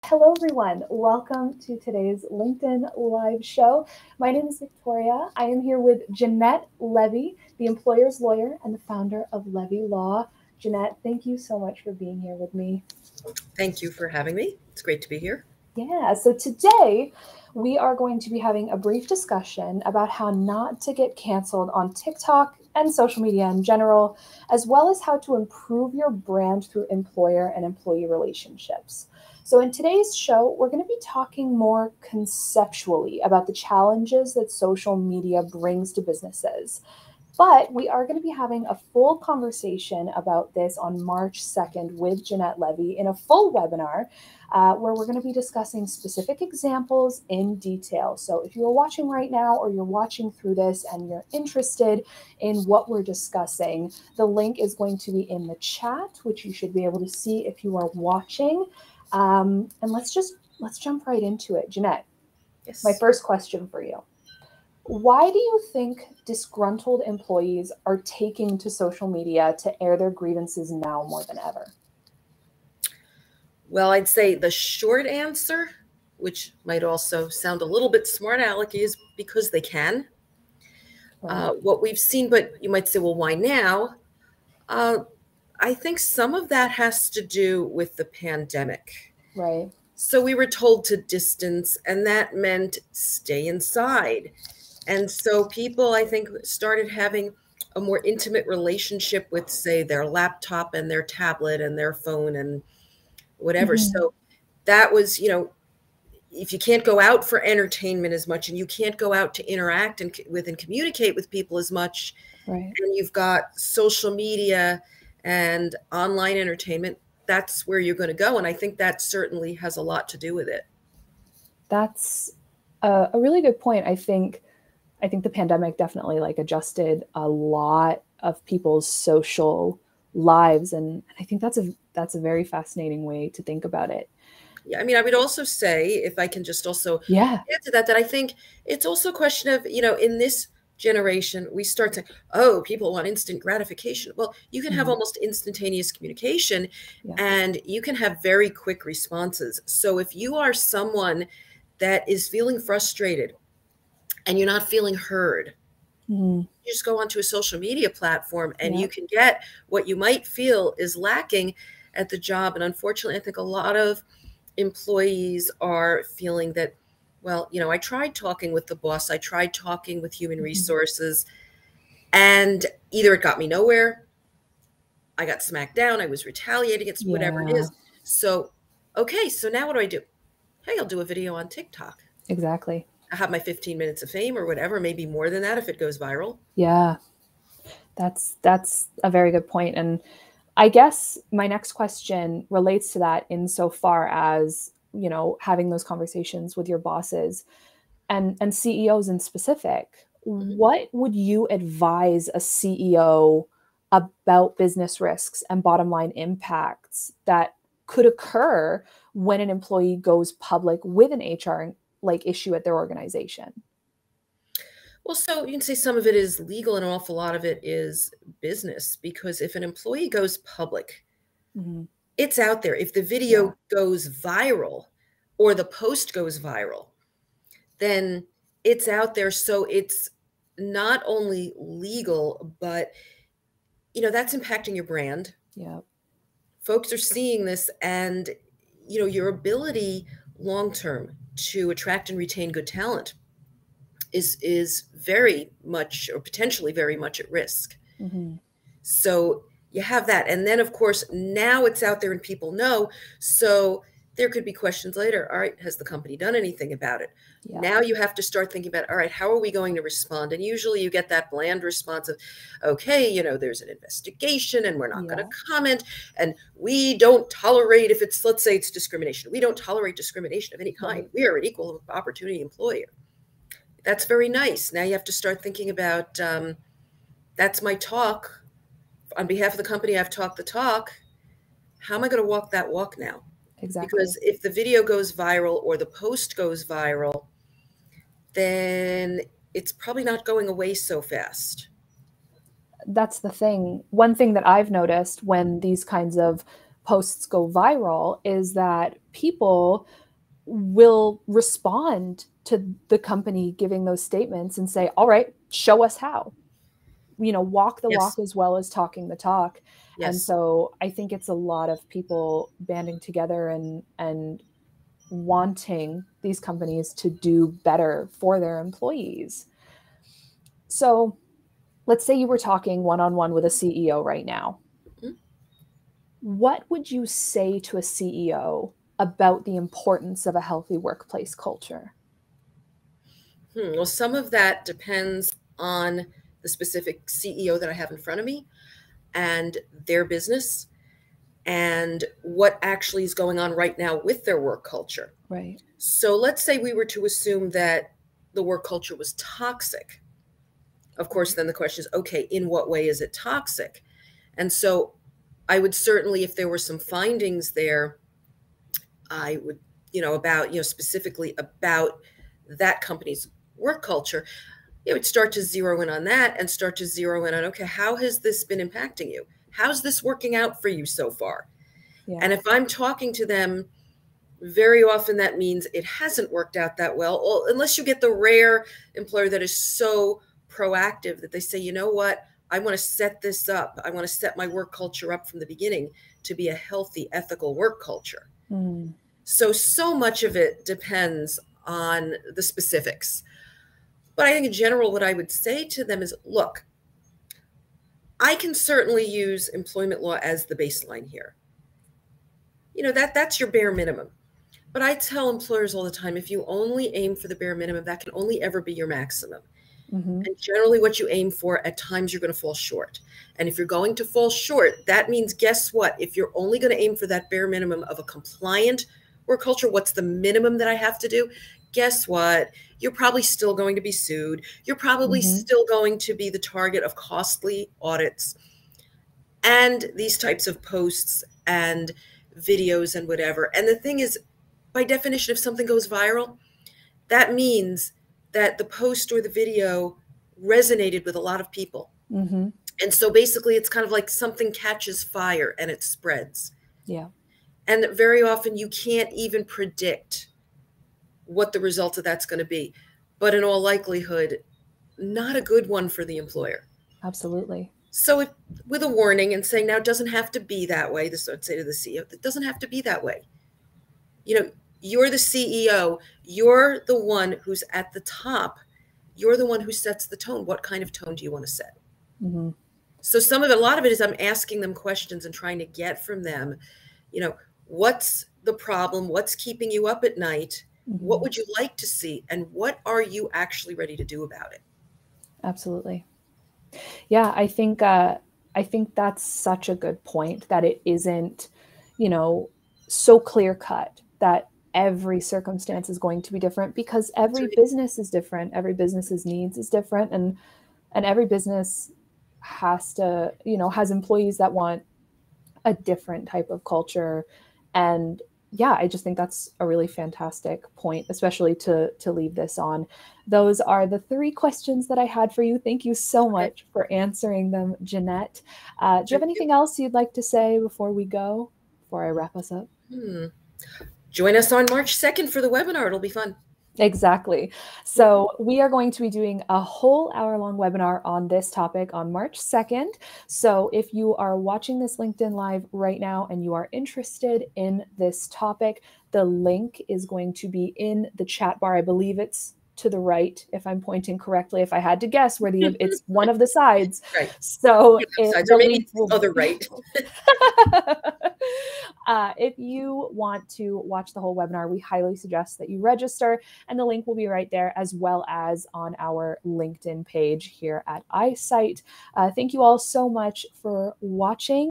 Hello, everyone. Welcome to today's LinkedIn Live show. My name is Victoria. I am here with Jeanette Levy, the employer's lawyer and the founder of Levy Law. Jeanette, thank you so much for being here with me. Thank you for having me. It's great to be here. Yeah, so today we are going to be having a brief discussion about how not to get canceled on TikTok and social media in general, as well as how to improve your brand through employer and employee relationships. So in today's show, we're going to be talking more conceptually about the challenges that social media brings to businesses. But we are going to be having a full conversation about this on March 2nd with Jeanette Levy in a full webinar where we're going to be discussing specific examples in detail. So if you're watching right now or you're watching through this and you're interested in what we're discussing, the link is going to be in the chat, which you should be able to see if you are watching. And let's jump right into it. Jeanette, Yes. My first question for you. Why do you think disgruntled employees are taking to social media to air their grievances now more than ever? Well, I'd say the short answer, which might also sound a little bit smart alecky, is because they can. Right. What we've seen, but you might say, well, why now? I think some of that has to do with the pandemic. Right. So we were told to distance, and that meant stay inside. And so people, I think, started having a more intimate relationship with, say, their laptop and their tablet and their phone and whatever. Mm-hmm. So that was, if you can't go out for entertainment as much and you can't go out to interact and communicate with people as much, right, and you've got social media and online entertainment, that's where you're going to go. And I think that certainly has a lot to do with it. That's a really good point. I think the pandemic definitely adjusted a lot of people's social lives, and I think that's a very fascinating way to think about it. Yeah, I mean, I would also say, if I can just also add to that I think it's also a question of, in this generation, we start to, people want instant gratification. Well, you can have almost instantaneous communication and you can have very quick responses. So if you are someone that is feeling frustrated and you're not feeling heard, you just go onto a social media platform and you can get what you might feel is lacking at the job. And unfortunately, I think a lot of employees are feeling that, well, I tried talking with the boss, I tried talking with human resources, and either it got me nowhere, I got smacked down, I was retaliated against, whatever it is. So, okay, so now what do I do? Hey, I'll do a video on TikTok. Exactly. I have my 15 minutes of fame or whatever, maybe more than that if it goes viral. Yeah, that's a very good point. And I guess my next question relates to that insofar as, having those conversations with your bosses and CEOs in specific. What would you advise a CEO about business risks and bottom line impacts that could occur when an employee goes public with an HR issue at their organization? Well, so you can say some of it is legal and an awful lot of it is business, because if an employee goes public, it's out there. If the video goes viral or the post goes viral, then it's out there. So it's not only legal, but, that's impacting your brand. Yeah. Folks are seeing this, and, your ability long-term to attract and retain good talent is very much, or potentially very much, at risk. So you have that. And then, of course, now it's out there and people know. So there could be questions later. All right, has the company done anything about it? Now you have to start thinking about, all right, how are we going to respond? And usually you get that bland response of, okay, there's an investigation and we're not going to comment. And we don't tolerate, if it's, let's say it's discrimination, we don't tolerate discrimination of any kind. We are an equal opportunity employer. That's very nice. Now you have to start thinking about, that's my talk. On behalf of the company, I've talked the talk. How am I going to walk that walk now? Exactly. Because if the video goes viral or the post goes viral, then it's probably not going away so fast. That's the thing. One thing that I've noticed when these kinds of posts go viral is that people will respond to the company giving those statements and say, all right, show us how. Walk the walk as well as talking the talk. Yes. And so I think it's a lot of people banding together and wanting these companies to do better for their employees. So let's say you were talking one-on-one with a CEO right now. Mm-hmm. What would you say to a CEO about the importance of a healthy workplace culture? Well, some of that depends on the specific CEO that I have in front of me and their business and what actually is going on right now with their work culture. Right. So let's say we were to assume that the work culture was toxic. Of course, then the question is, okay, in what way is it toxic? And so I would certainly, if there were some findings there, I would, specifically about that company's work culture, it would start to zero in on that and start to zero in on, okay, how has this been impacting you? How's this working out for you so far? Yeah. And if I'm talking to them, very often that means it hasn't worked out that well, unless you get the rare employer that is so proactive that they say, you know what, I want to set this up. I want to set my work culture up from the beginning to be a healthy, ethical work culture. Mm. So much of it depends on the specifics. But I think in general, what I would say to them is, look, I can certainly use employment law as the baseline here. That's your bare minimum. But I tell employers all the time, if you only aim for the bare minimum, that can only ever be your maximum. Mm-hmm. And generally what you aim for, at times you're going to fall short. And if you're going to fall short, that means, guess what? If you're only going to aim for that bare minimum of a compliant work culture, what's the minimum that I have to do? Guess what? You're probably still going to be sued. You're probably mm-hmm. still going to be the target of costly audits and these types of posts and videos and whatever. And the thing is, by definition, if something goes viral, that means that the post or the video resonated with a lot of people. Mm-hmm. And so basically it's kind of like something catches fire and it spreads. Yeah. And very often you can't even predict what the result of that's going to be. But in all likelihood, not a good one for the employer. Absolutely. So with a warning and saying, now it doesn't have to be that way. This I'd say to the CEO, it doesn't have to be that way. You're the CEO. You're the one who's at the top. You're the one who sets the tone. What kind of tone do you want to set? Mm-hmm. So a lot of it is I'm asking them questions and trying to get from them, what's the problem? What's keeping you up at night? Mm-hmm. What would you like to see? And what are you actually ready to do about it? Absolutely. Yeah, I think that's such a good point, that it isn't, so clear cut that every circumstance is going to be different, because every business is different. Every business's needs is different. And every business has to, has employees that want a different type of culture. And yeah, I just think that's a really fantastic point, especially to leave this on. Those are the 3 questions that I had for you. Thank you so much for answering them, Jeanette. Do you have anything else you'd like to say before we go, before I wrap us up? Join us on March 2nd for the webinar. It'll be fun. Exactly. So we are going to be doing a whole hour-long webinar on this topic on March 2nd. So if you are watching this LinkedIn Live right now and you are interested in this topic, the link is going to be in the chat bar. I believe it's to the right, if I'm pointing correctly. If I had to guess where it's one of the sides. Right. So or maybe it's the other right. If you want to watch the whole webinar, we highly suggest that you register, and the link will be right there, as well as on our LinkedIn page here at iSight. Thank you all so much for watching.